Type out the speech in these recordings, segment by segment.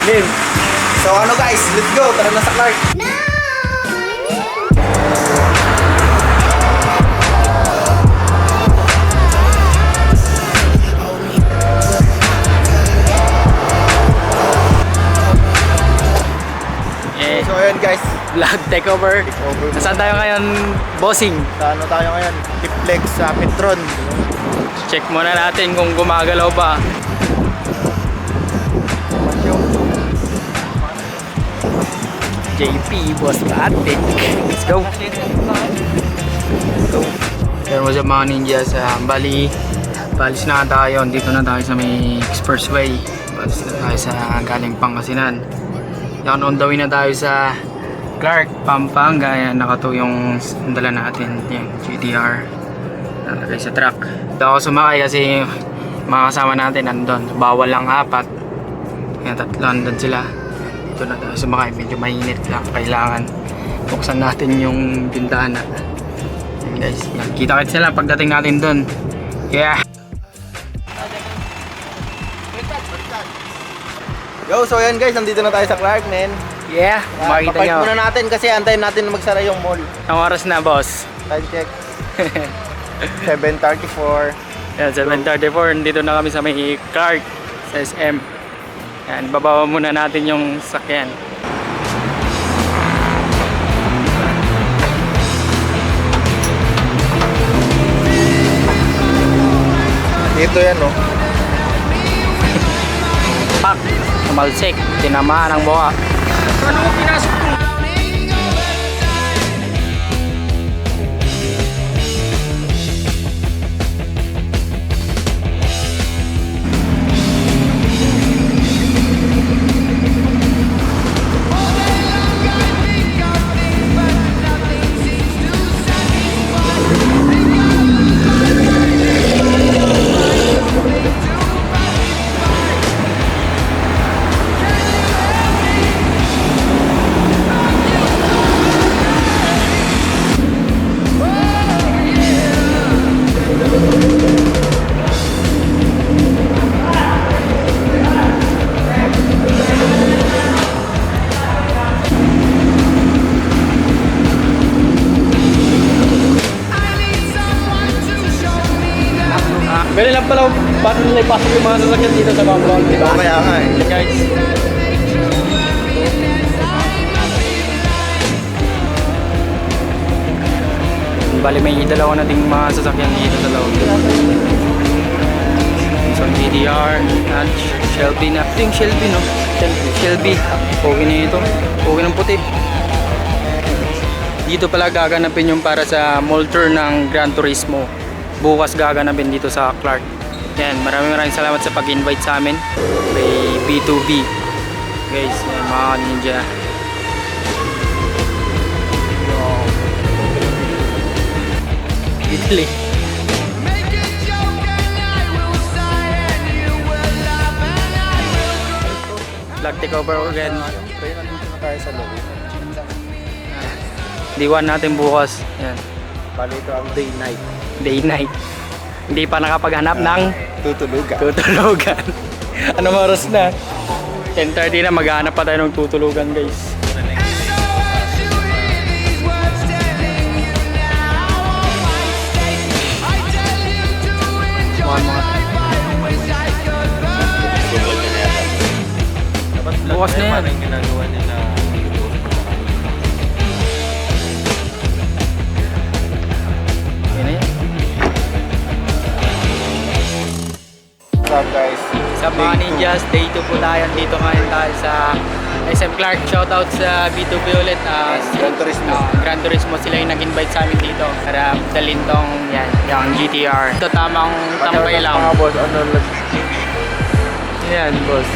Game. So ano guys, let's go. Tara na sa Clark. So ayun guys, Vlog takeover. Nasaan tayo ngayon, bossing? sa ano tayo ngayon? Tiplex sa Petron. Check muna natin kung gumagalaw ba. JP, Boss Patrick. Let's go. Go. There was a mga ninjas. Balis na tayo. Dito na tayo sa may expressway. Balis na tayo sa galing Pangasinan. Yan, on the way na tayo sa Clark, Pampanga. Yan, nakato yung dala natin. Yung GTR. Nalagay sa truck. Dito ako sumakay kasi mga kasama natin nandun. Bawal lang 4. Yan, 3 nandun sila. Dito na tayo sumakay. Medyo mainit lang. Kailangan buksan natin yung bintana. Yan guys. Yan, kita-kits sila pagdating natin dun. Yeah. Yo, so ayan guys, nandito na tayo sa Clark, men. Yeah, makikita Papark nyo. muna natin kasi antayin natin na magsara yung mall. Ang oras na, boss. Time check. 7:34. Yan, 7:34. Dito na kami sa may Clark, sa SM. Yan, bababa muna natin yung sakyan. Dito yan, no. Pak! Tumalsik. Tinamaan ang buka. Ano mo pinasok ko? Ganun lang pala paano nila ipasok yung mga sasakyan dito sa compound, di ba? Kaya nga eh. Guys. Bali may dalawa nating mga sasakyan dito sa loob. So GDR at Shelby na. Ito yung Shelby, no? Shelby. Okay na ito. Okay ng puti. Dito pala gaganapin yung para sa mall tour ng Gran Turismo. Bukas gaganapin dito sa Clark. Yan, maraming salamat sa pag-invite sa amin kay B2B. Guys, yan, mga ninja. Italy. Vlog takeover again. Kaya nandito na tayo sa loob. Diwan natin bukas. Yan. Bali ito ang day-night. Day-night. Hindi pa nakapaghanap ng Tutulugan. tutulugan. Anong oras na? 10:30 na, maghanap pa tayo ng tutulugan, guys. Bukas na yan. Yan na yan. What's up guys? Sa mga ninjas, day 2 po tayo. Dito ngayon tayo sa SM Clark. Shoutout sa B2B ulit. Gran Turismo. Gran Turismo, sila yung nag-invite sa amin dito para dalhin tong yan, yung GTR. Ito tamang tambay lang. Mga boss, ano lang? Yan, boss.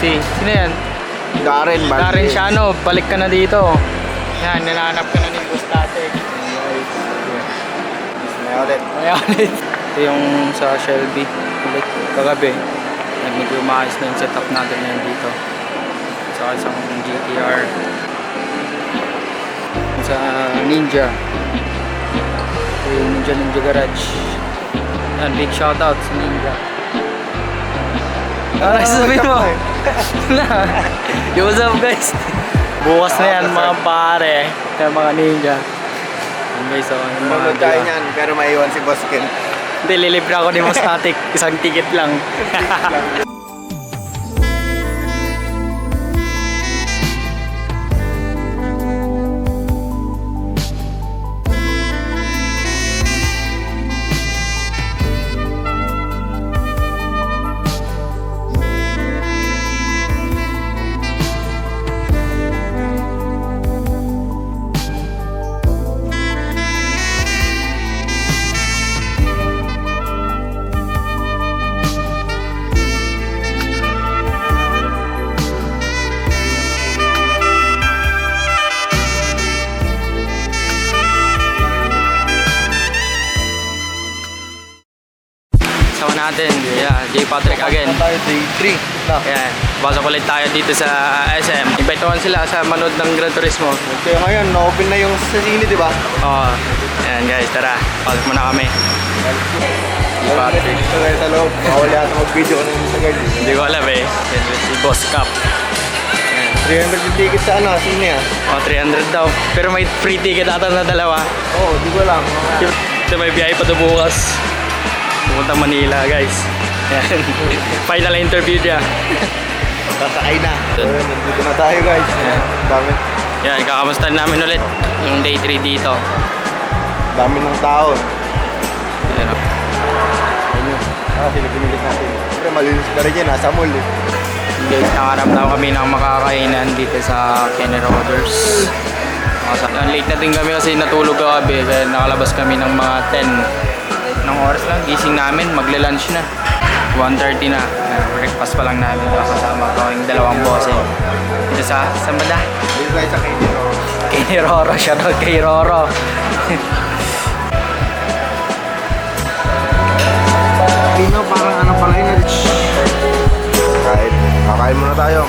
Sino yan? Darren, Karen Shano, balik ka na dito. Yan, nilahanap ka na ni Boss Tate. May ulit. May ulit. Ito yung sa Shelby. Ulit kagabi. Medyo maayos na yung setup natin ngayon dito. Sa isang GTR. Sa Ninja. Ito yung Ninja Garage. Yan, big shoutout sa Ninja. Ano sasabihin mo? Yo, what's up guys? Bukas na yan mga pare. Kaya mga ninja. Yung guys, oh, yung mga Manood tayo niyan, pero maiwan si Boss Ken. Hindi, lilibre ako ni Boss Atik. Isang ticket lang. Sama natin, yeah, J. Patrick again. Tayo day 3 na. Ayan, pasok ulit tayo dito sa SM. Invitewan sila sa manood ng Gran Turismo. Kaya ngayon, na-open na yung sa sine, di ba? Oo, ayan guys, tara. Pasok muna kami. Patrick. Ito tayo sa loob. Baka wala ata mag-video ko ng sa guard. Hindi ko alam eh. Yan, si Boss Cup. 300 yung ticket sa ano, sine ah. Oh, 300 daw. Pero may free ticket ata na dalawa. Oo, di ko lang. Ito may biyahe pa to bukas. Pupunta Manila guys. Yan. Final interview niya. Sasakay na. So, nandito na tayo guys. Dami. Yan, kakamusta namin ulit yung day 3 dito. Dami ng tao. Ayan, oh. Sila pinilit natin. Siyempre, malinis na rin yan. Nasa mall eh. Guys, nakaram na kami ng makakainan dito sa Kenny Roders. Late na din kami kasi natulog kagabi. Kaya nakalabas kami ng mga 10 ng oras lang. Gising namin, magla-lunch na. 1:30 na. Breakfast pa lang namin. Kasama ko yung dalawang boss eh. Dito sa banda? Dito tayo sa Kenny Roro. Kenny Roro, shoutout kay Roro. Pino, parang ano pala yun. Kakain muna tayo.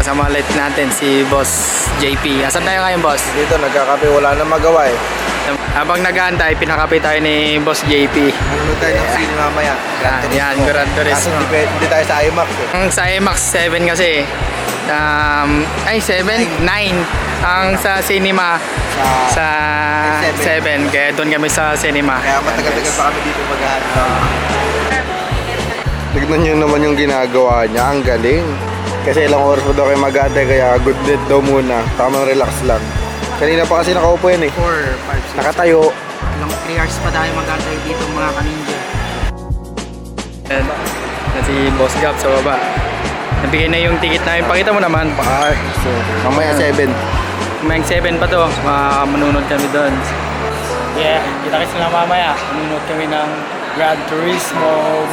Kasama ulit natin si Boss JP. Asan tayo ngayon, Boss? Dito, nagkakape. Wala na magawa eh. Habang nag-aantay, pinakape tayo ni Boss JP. Ano tayo ng sine mamaya? Yan, Gran Kaso Turismo. hindi tayo sa IMAX eh. Ang sa IMAX 7 kasi, 7? 9. Ang sa cinema, sa 7. Kaya doon kami sa cinema. Kaya matagal-tagal pa kami dito maghahanap. Tignan nyo naman yung ginagawa niya. Ang galing. Kasi ilang oras pa daw kayo mag-aantay, kaya good night daw muna. Tamang relax lang. Kanina pa kasi nakaupo yan eh. 4, 5, 6. Nakatayo. Ilang 3 hours pa tayo mag-aantay dito mga kaninja. And, na si Boss Gap sa baba. Nabigay na yung ticket namin. Pakita mo naman. So, mamaya 7. May 7 pa to. Manunod kami doon. Yeah, kita-kits na mamaya. Manunod kami ng Gran Turismo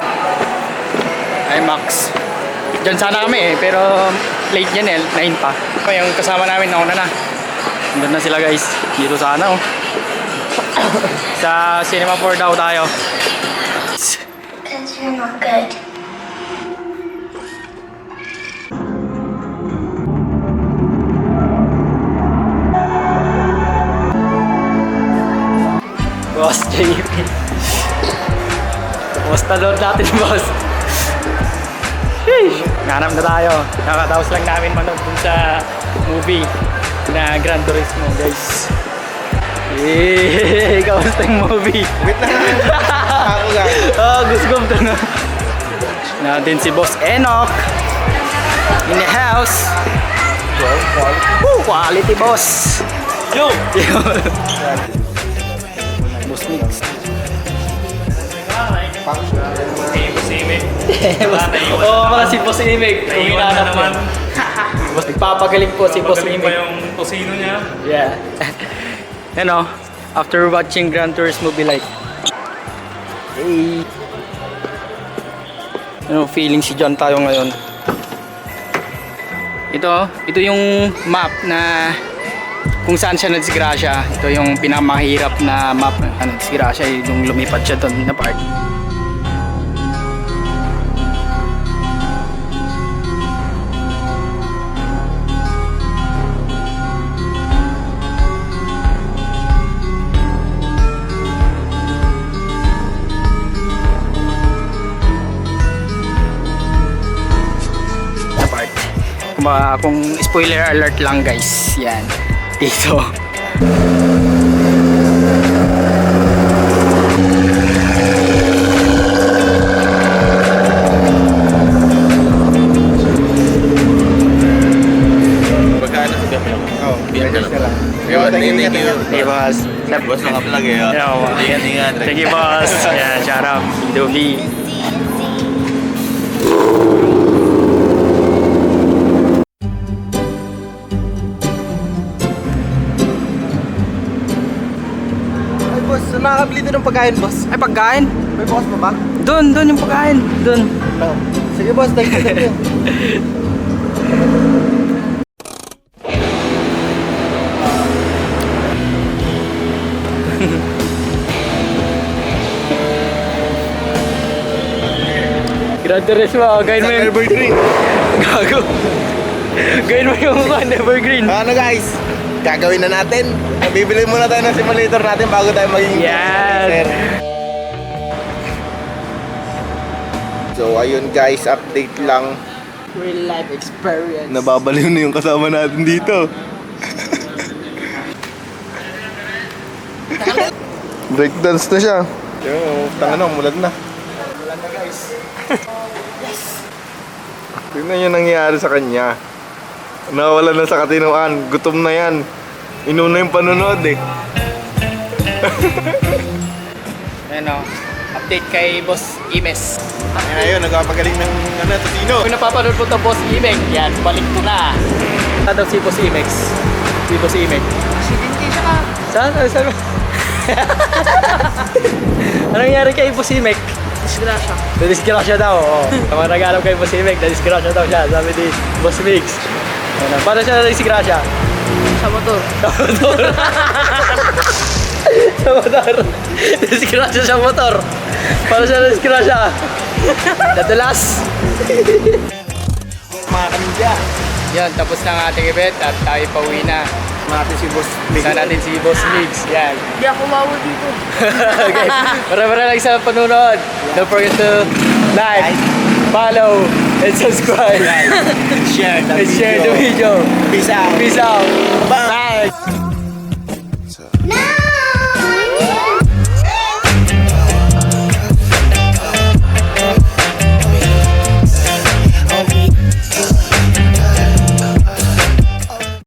IMAX. Diyan sana kami eh, pero late yan eh, 9 pa. Yung kasama namin, nauna na. Nandun na sila guys. Dito sana oh. Sa Cinema 4 daw tayo. Because you're not good. Boss JP. Kumusta doon natin, boss? Sheesh! Nanap na tayo. Nakatapos lang namin manood dun sa movie na Gran Turismo, guys. Eh, kamusta yung movie? Wait lang. Ako lang. Oh, gusto to na. Natin si Boss Enoch in the house. Woo, quality boss. Yo! Boss Mix. Oo, mga si Boss Imig. Naiwan na naman. Nagpapagaling po si Boss Magaling pa Imig. yung tosino niya. Yeah. Ano, after watching Gran Turismo be like, hey. Ano, feeling si John tayo ngayon. Ito yung map na kung saan siya nadisgrasya. Ito yung pinakamahirap na map na nadisgrasya, yung lumipad siya doon na part. Kung spoiler alert lang guys. Yan. Dito. Pagkaan na kami lang. Oo, Biyan ka lang. lang. Yun, thank you. Hey boss. Boss, naka-vlog eh. oh. Yeah, Ingat. Thank you boss. Yan, shout out. Dovey. Ay, boss, nakakabili din ng pagkain, boss. Ay, pagkain? May boss mo ba? Doon yung pagkain. Doon. No. Sige, boss, thank you. Grande res mo. Gawin mo yung... Evergreen. Gago. Gawin mo yung evergreen. Ano guys, gagawin na natin. Bibili muna tayo ng simulator natin bago tayo maging Yan. influencer. So ayun guys, update lang. Real life experience. Nababaliw na yung kasama natin dito. Breakdance na siya. Yung tanga na, mulan na. Wala na guys. Tingnan yung nangyayari sa kanya. Nawala na sa katinoan. Gutom na yan. Inuna yung panonood eh. Ayan o. Update kay Boss Imes. Ayun, nagpapagaling ng Totino. Kung napapanood po ito, Boss Imex, yan, balik ko na. Saan daw si Boss Imex? Si Boss Imex. Aksidente siya ka. Saan? Saan? Anong nangyari kay Boss Imex? Disgrasya. Disgrasya daw, oo. Ang mga nag-alam kay Boss Imex, disgrasya daw siya, sabi ni Boss Mix. Ano, paano siya na-disgrasya? Sa motor. Sa motor. Sa motor. Disgrasya sa motor. Paano siya na-disgrasya? Nadulas. Mga kanidya. Yan, tapos na ang ating event at tayo pauwi na. Natin si Boss Big. Sana natin si Boss Mix. Yan. Hindi ako mawa dito. Okay. Maraming lang sa panunod. Don't forget to like, follow, and subscribe. Share And share the video. Peace out. Peace out. Bye. Bye.